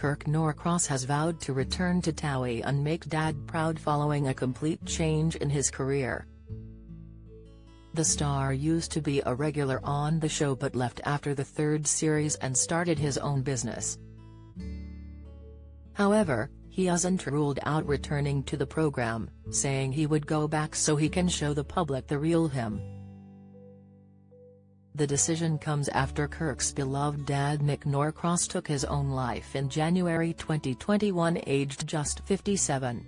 Kirk Norcross has vowed to return to TOWIE and make Dad proud following a complete change in his career. The star used to be a regular on the show but left after the third series and started his own business. However, he hasn't ruled out returning to the program, saying he would go back so he can show the public the real him. The decision comes after Kirk's beloved dad Nick Norcross took his own life in January 2021, aged just 57.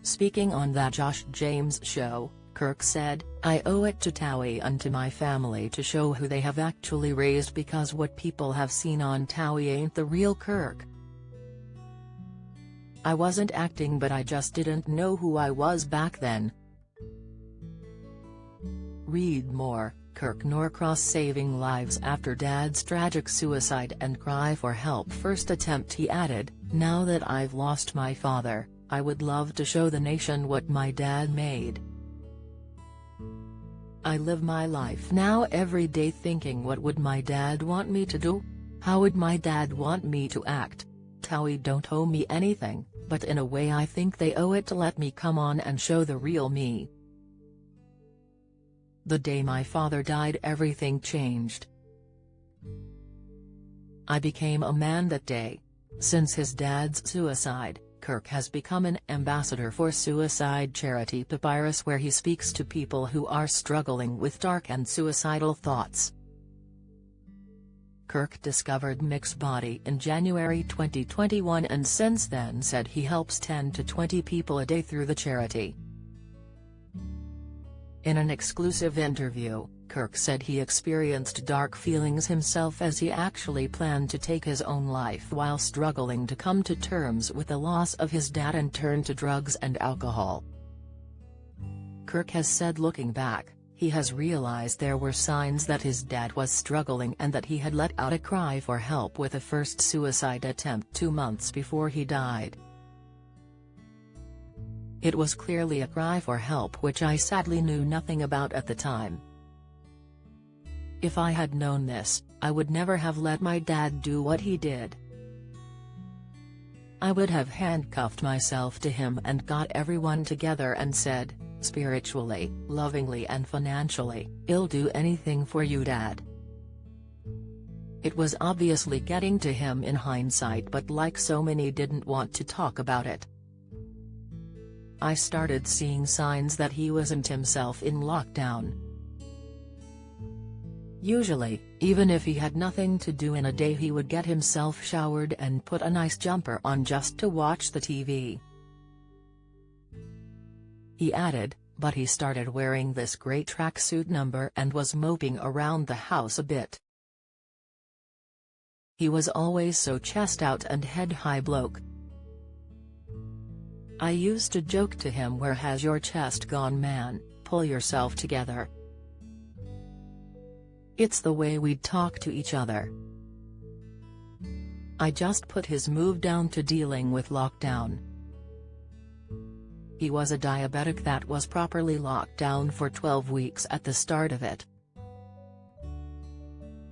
Speaking on The Josh James Show, Kirk said, "I owe it to TOWIE and to my family to show who they have actually raised, because what people have seen on TOWIE ain't the real Kirk. I wasn't acting, but I just didn't know who I was back then." Read more. Kirk Norcross saving lives after dad's tragic suicide and cry for help first attempt. He added, "Now that I've lost my father, I would love to show the nation what my dad made. I live my life now every day thinking, what would my dad want me to do? How would my dad want me to act? TOWIE don't owe me anything, but in a way I think they owe it to let me come on and show the real me. The day my father died, everything changed. I became a man that day. Since his dad's suicide, Kirk has become an ambassador for suicide charity Papyrus, where he speaks to people who are struggling with dark and suicidal thoughts." Kirk discovered Mick's body in January 2021 and since then said he helps 10 to 20 people a day through the charity. In an exclusive interview, Kirk said he experienced dark feelings himself as he actually planned to take his own life while struggling to come to terms with the loss of his dad and turn to drugs and alcohol. Kirk has said looking back, he has realized there were signs that his dad was struggling and that he had let out a cry for help with a first suicide attempt 2 months before he died. "It was clearly a cry for help which I sadly knew nothing about at the time. If I had known this, I would never have let my dad do what he did. I would have handcuffed myself to him and got everyone together and said, spiritually, lovingly and financially, I'll do anything for you, Dad." It was obviously getting to him in hindsight, but like so many didn't want to talk about it. "I started seeing signs that he wasn't himself in lockdown. Usually, even if he had nothing to do in a day, he would get himself showered and put a nice jumper on just to watch the TV." He added, "But he started wearing this gray tracksuit number and was moping around the house a bit. He was always so chest out and head high bloke. I used to joke to him, where has your chest gone, man, pull yourself together. It's the way we'd talk to each other. I just put his move down to dealing with lockdown. He was a diabetic that was properly locked down for 12 weeks at the start of it.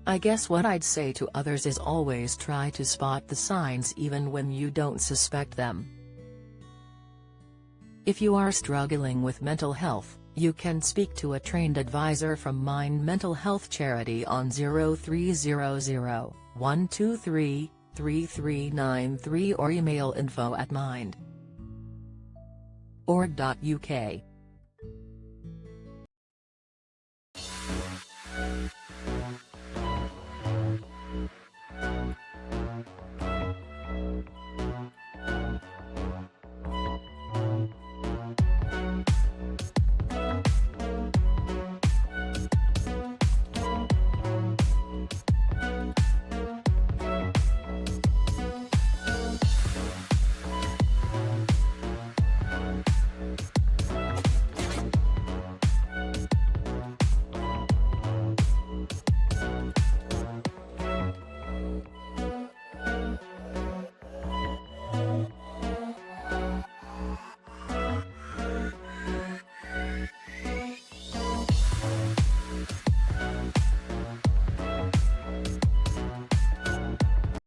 I guess what I'd say to others is always try to spot the signs even when you don't suspect them. If you are struggling with mental health, you can speak to a trained advisor from Mind Mental Health Charity on 0300 123 3393 or email info@mind.org.uk.